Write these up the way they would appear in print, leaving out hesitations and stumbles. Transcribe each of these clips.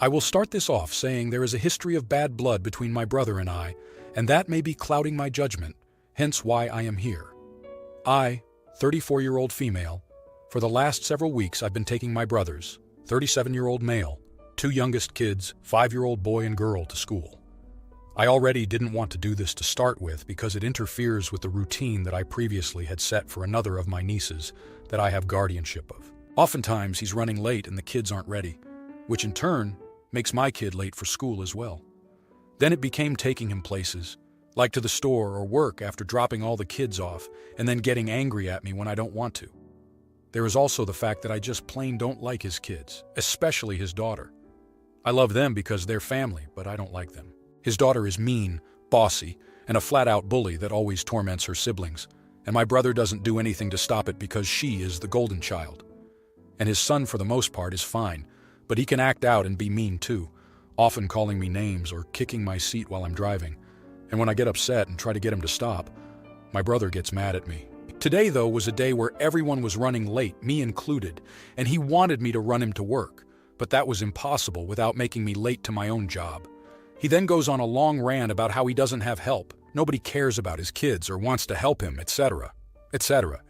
I will start this off saying there is a history of bad blood between my brother and I, and that may be clouding my judgment, hence why I am here. I, 34-year-old female, for the last several weeks I've been taking my brothers, 37-year-old male, two youngest kids, 5-year-old boy and girl, to school. I already didn't want to do this to start with because it interferes with the routine that I previously had set for another of my nieces that I have guardianship of. Oftentimes he's running late and the kids aren't ready, which in turn makes my kid late for school as well. Then it became taking him places, like to the store or work after dropping all the kids off and then getting angry at me when I don't want to. There is also the fact that I just plain don't like his kids, especially his daughter. I love them because they're family, but I don't like them. His daughter is mean, bossy, and a flat-out bully that always torments her siblings, and my brother doesn't do anything to stop it because she is the golden child. And his son, for the most part, is fine, but he can act out and be mean too, often calling me names or kicking my seat while I'm driving. And when I get upset and try to get him to stop, my brother gets mad at me. Today, though, was a day where everyone was running late, me included, and he wanted me to run him to work, but that was impossible without making me late to my own job. He then goes on a long rant about how he doesn't have help, nobody cares about his kids or wants to help him, etc., etc.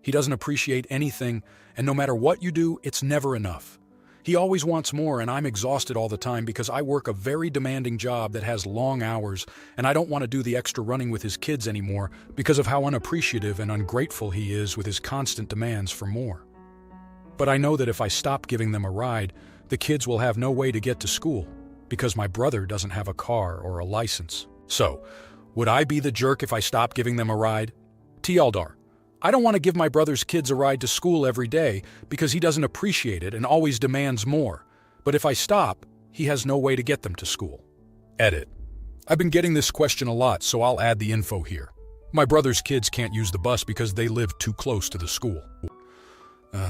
He doesn't appreciate anything, and no matter what you do, it's never enough. He always wants more, and I'm exhausted all the time because I work a very demanding job that has long hours, and I don't want to do the extra running with his kids anymore because of how unappreciative and ungrateful he is with his constant demands for more. But I know that if I stop giving them a ride, the kids will have no way to get to school, because my brother doesn't have a car or a license. So, would I be the jerk if I stopped giving them a ride? Tialdar, I don't want to give my brother's kids a ride to school every day because he doesn't appreciate it and always demands more. But if I stop, he has no way to get them to school. Edit. I've been getting this question a lot, so I'll add the info here. My brother's kids can't use the bus because they live too close to the school.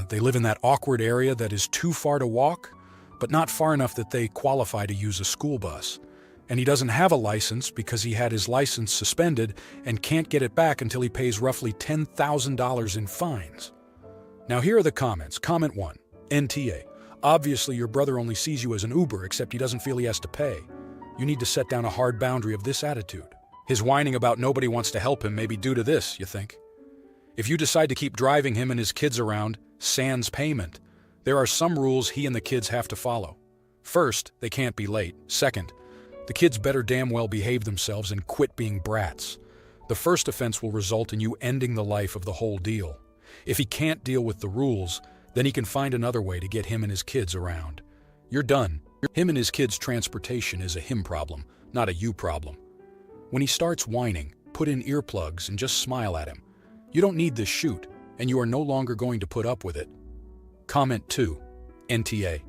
They live in that awkward area that is too far to walk, but not far enough that they qualify to use a school bus. And he doesn't have a license because he had his license suspended and can't get it back until he pays roughly $10,000 in fines. Now here are the comments. Comment 1. NTA. Obviously your brother only sees you as an Uber, except he doesn't feel he has to pay. You need to set down a hard boundary of this attitude. His whining about nobody wants to help him may be due to this, you think? If you decide to keep driving him and his kids around, sans payment, there are some rules he and the kids have to follow. First, they can't be late. Second, the kids better damn well behave themselves and quit being brats. The first offense will result in you ending the life of the whole deal. If he can't deal with the rules, then he can find another way to get him and his kids around. You're done. Him and his kids' transportation is a him problem, not a you problem. When he starts whining, put in earplugs and just smile at him. You don't need this shoot, and you are no longer going to put up with it. Comment 2. NTA.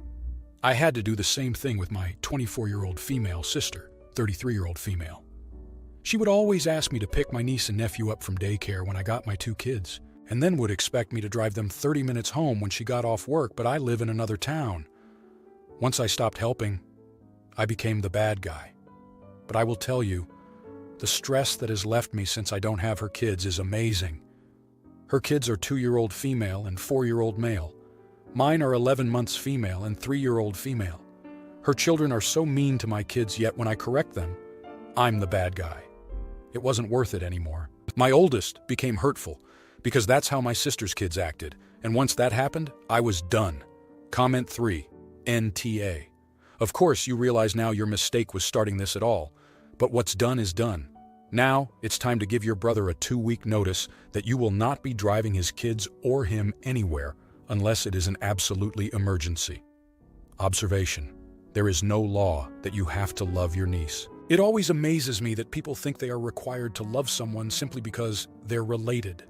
I had to do the same thing with my 24-year-old female sister, 33-year-old female. She would always ask me to pick my niece and nephew up from daycare when I got my two kids, and then would expect me to drive them 30 minutes home when she got off work, but I live in another town. Once I stopped helping, I became the bad guy. But I will tell you, the stress that has left me since I don't have her kids is amazing. Her kids are 2-year-old female and 4-year-old male. Mine are 11 months female and 3-year-old female. Her children are so mean to my kids, yet when I correct them, I'm the bad guy. It wasn't worth it anymore. My oldest became hurtful because that's how my sister's kids acted, and once that happened, I was done. Comment 3. NTA. Of course, you realize now your mistake was starting this at all, but what's done is done. Now, it's time to give your brother a 2-week notice that you will not be driving his kids or him anywhere unless it is an absolutely emergency. Observation. There is no law that you have to love your niece. It always amazes me that people think they are required to love someone simply because they're related.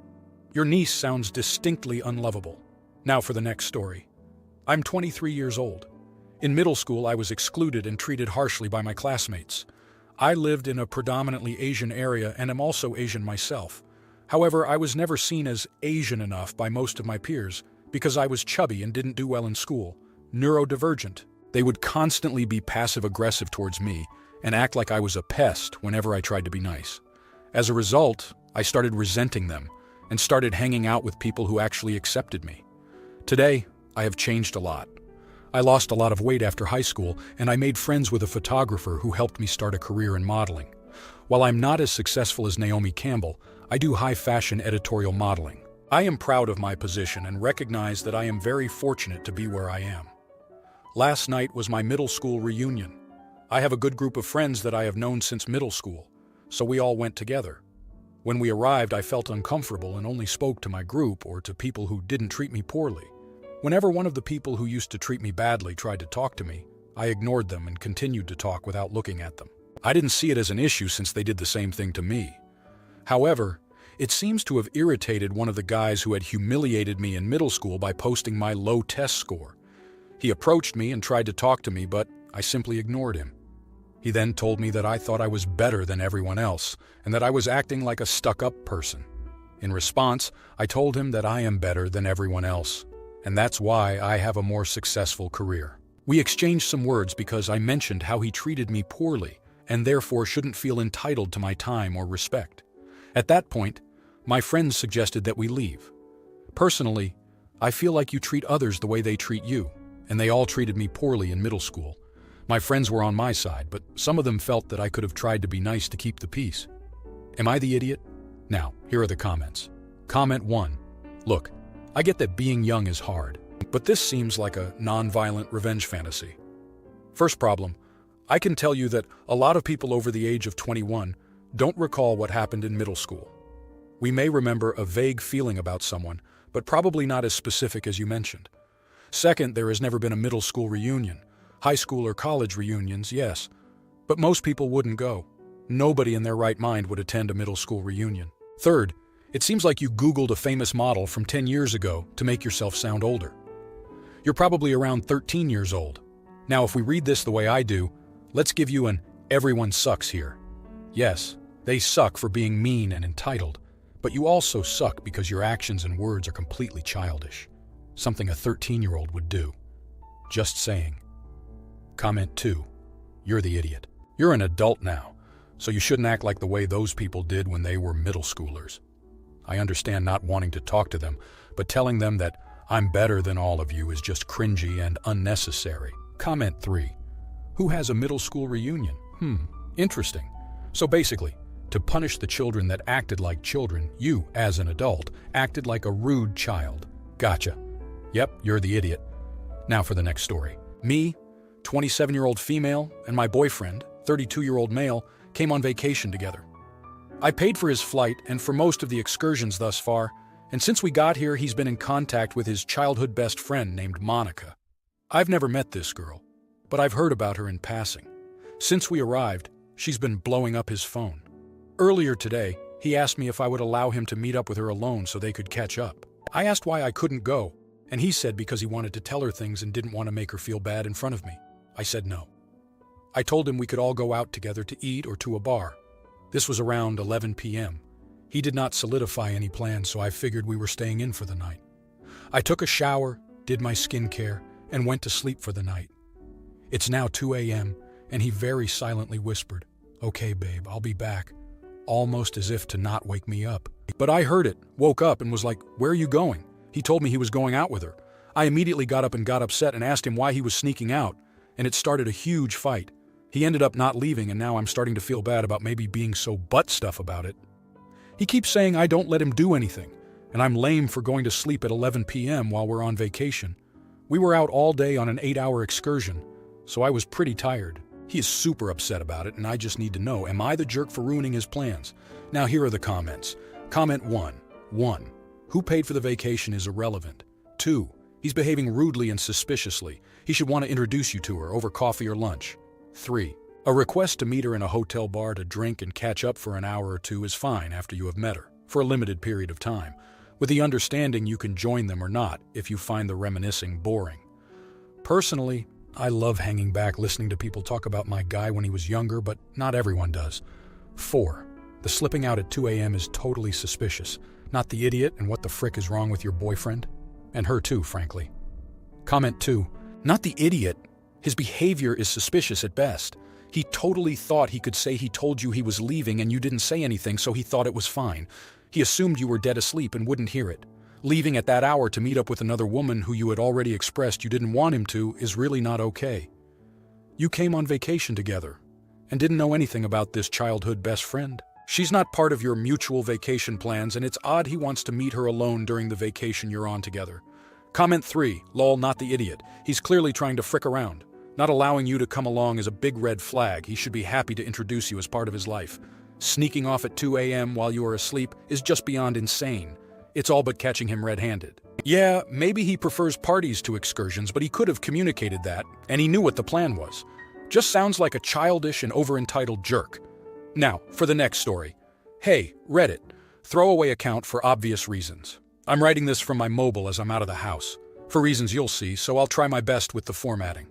Your niece sounds distinctly unlovable. Now for the next story. I'm 23 years old. In middle school, I was excluded and treated harshly by my classmates. I lived in a predominantly Asian area and am also Asian myself. However, I was never seen as Asian enough by most of my peers because I was chubby and didn't do well in school, neurodivergent. They would constantly be passive-aggressive towards me and act like I was a pest whenever I tried to be nice. As a result, I started resenting them and started hanging out with people who actually accepted me. Today, I have changed a lot. I lost a lot of weight after high school, and I made friends with a photographer who helped me start a career in modeling. While I'm not as successful as Naomi Campbell, I do high-fashion editorial modeling. I am proud of my position and recognize that I am very fortunate to be where I am. Last night was my middle school reunion. I have a good group of friends that I have known since middle school, so we all went together. When we arrived, I felt uncomfortable and only spoke to my group or to people who didn't treat me poorly. Whenever one of the people who used to treat me badly tried to talk to me, I ignored them and continued to talk without looking at them. I didn't see it as an issue since they did the same thing to me. However, it seems to have irritated one of the guys who had humiliated me in middle school by posting my low test score. He approached me and tried to talk to me, but I simply ignored him. He then told me that I thought I was better than everyone else and that I was acting like a stuck-up person. In response, I told him that I am better than everyone else, and that's why I have a more successful career. We exchanged some words because I mentioned how he treated me poorly and therefore shouldn't feel entitled to my time or respect. At that point, my friends suggested that we leave. Personally, I feel like you treat others the way they treat you, and they all treated me poorly in middle school. My friends were on my side, but some of them felt that I could have tried to be nice to keep the peace. Am I the idiot? Now, here are the comments. Comment 1. Look, I get that being young is hard, but this seems like a non-violent revenge fantasy. First problem, I can tell you that a lot of people over the age of 21 don't recall what happened in middle school. We may remember a vague feeling about someone, but probably not as specific as you mentioned. Second, there has never been a middle school reunion. High school or college reunions, yes, but most people wouldn't go. Nobody in their right mind would attend a middle school reunion. Third, it seems like you Googled a famous model from 10 years ago to make yourself sound older. You're probably around 13 years old. Now, if we read this the way I do, let's give you an everyone sucks here. Yes, they suck for being mean and entitled, but you also suck because your actions and words are completely childish. Something a 13-year-old would do. Just saying. Comment 2. You're the idiot. You're an adult now, so you shouldn't act like the way those people did when they were middle schoolers. I understand not wanting to talk to them, but telling them that I'm better than all of you is just cringy and unnecessary. Comment 3. Who has a middle school reunion? Interesting. So basically, to punish the children that acted like children, you, as an adult, acted like a rude child. Gotcha. Yep, you're the idiot. Now for the next story. Me, 27-year-old female, and my boyfriend, 32-year-old male, came on vacation together. I paid for his flight and for most of the excursions thus far, and since we got here, he's been in contact with his childhood best friend named Monica. I've never met this girl, but I've heard about her in passing. Since we arrived, she's been blowing up his phone. Earlier today, he asked me if I would allow him to meet up with her alone so they could catch up. I asked why I couldn't go, and he said because he wanted to tell her things and didn't want to make her feel bad in front of me. I said no. I told him we could all go out together to eat or to a bar. This was around 11 p.m. He did not solidify any plans, so I figured we were staying in for the night. I took a shower, did my skincare, and went to sleep for the night. It's now 2 a.m., and he very silently whispered, "Okay, babe, I'll be back," almost as if to not wake me up. But I heard it, woke up, and was like, "Where are you going?" He told me he was going out with her. I immediately got up and got upset and asked him why he was sneaking out, and it started a huge fight. He ended up not leaving, and now I'm starting to feel bad about maybe being so butt-stuff about it. He keeps saying I don't let him do anything, and I'm lame for going to sleep at 11 p.m. while we're on vacation. We were out all day on an 8-hour excursion, so I was pretty tired. He is super upset about it, and I just need to know, am I the jerk for ruining his plans? Now here are the comments. Comment 1. 1. Who paid for the vacation is irrelevant. 2. He's behaving rudely and suspiciously. He should want to introduce you to her over coffee or lunch. 3. A request to meet her in a hotel bar to drink and catch up for an hour or two is fine after you have met her, for a limited period of time, with the understanding you can join them or not if you find the reminiscing boring. Personally, I love hanging back listening to people talk about my guy when he was younger, but not everyone does. 4. The slipping out at 2 a.m. is totally suspicious. Not the idiot, and what the frick is wrong with your boyfriend? And her too, frankly. Comment 2. Not the idiot. His behavior is suspicious at best. He totally thought he could say he told you he was leaving and you didn't say anything, so he thought it was fine. He assumed you were dead asleep and wouldn't hear it. Leaving at that hour to meet up with another woman who you had already expressed you didn't want him to is really not okay. You came on vacation together and didn't know anything about this childhood best friend. She's not part of your mutual vacation plans, and it's odd he wants to meet her alone during the vacation you're on together. Comment 3, lol, not the idiot. He's clearly trying to frick around. Not allowing you to come along is a big red flag. He should be happy to introduce you as part of his life. Sneaking off at 2 a.m. while you are asleep is just beyond insane. It's all but catching him red-handed. Yeah, maybe he prefers parties to excursions, but he could have communicated that, and he knew what the plan was. Just sounds like a childish and over-entitled jerk. Now, for the next story. Hey, Reddit. Throwaway account for obvious reasons. I'm writing this from my mobile as I'm out of the house. For reasons you'll see, so I'll try my best with the formatting.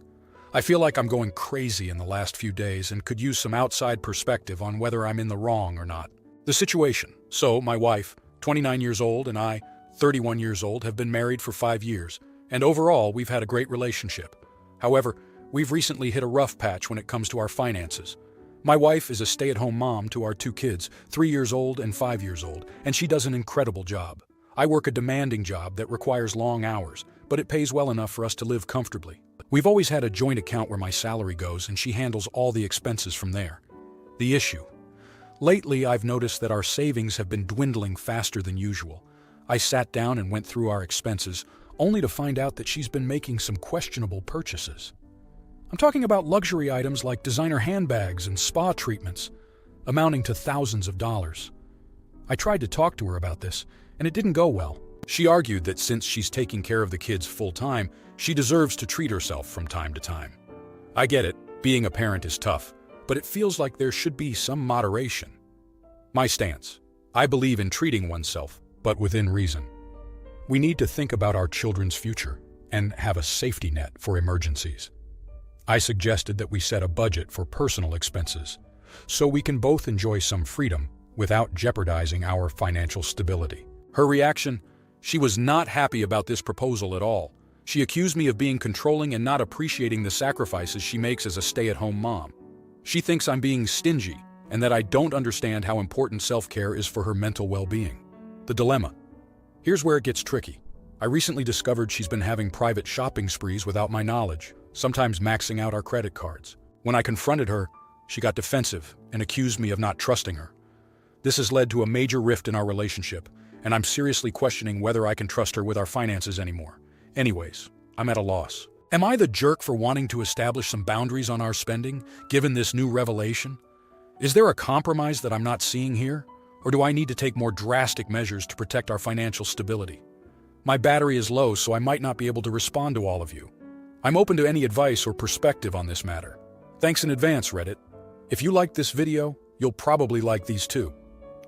I feel like I'm going crazy in the last few days and could use some outside perspective on whether I'm in the wrong or not. The situation. So, my wife, 29 years old, and I, 31 years old, have been married for 5 years, and overall, we've had a great relationship. However, we've recently hit a rough patch when it comes to our finances. My wife is a stay-at-home mom to our 2 kids, 3 years old and 5 years old, and she does an incredible job. I work a demanding job that requires long hours, but it pays well enough for us to live comfortably. We've always had a joint account where my salary goes, and she handles all the expenses from there. The issue. Lately, I've noticed that our savings have been dwindling faster than usual. I sat down and went through our expenses, only to find out that she's been making some questionable purchases. I'm talking about luxury items like designer handbags and spa treatments, amounting to thousands of dollars. I tried to talk to her about this, and it didn't go well. She argued that since she's taking care of the kids full-time, she deserves to treat herself from time to time. I get it, being a parent is tough, but it feels like there should be some moderation. My stance. I believe in treating oneself, but within reason. We need to think about our children's future and have a safety net for emergencies. I suggested that we set a budget for personal expenses, so we can both enjoy some freedom without jeopardizing our financial stability. Her reaction? She was not happy about this proposal at all. She accused me of being controlling and not appreciating the sacrifices she makes as a stay-at-home mom. She thinks I'm being stingy and that I don't understand how important self-care is for her mental well-being. The dilemma. Here's where it gets tricky. I recently discovered she's been having private shopping sprees without my knowledge, sometimes maxing out our credit cards. When I confronted her, she got defensive and accused me of not trusting her. This has led to a major rift in our relationship, and I'm seriously questioning whether I can trust her with our finances anymore. Anyways, I'm at a loss. Am I the jerk for wanting to establish some boundaries on our spending, given this new revelation? Is there a compromise that I'm not seeing here? Or do I need to take more drastic measures to protect our financial stability? My battery is low, so I might not be able to respond to all of you. I'm open to any advice or perspective on this matter. Thanks in advance, Reddit. If you liked this video, you'll probably like these too.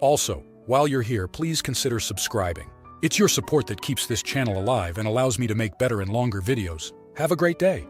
Also, while you're here, please consider subscribing. It's your support that keeps this channel alive and allows me to make better and longer videos. Have a great day.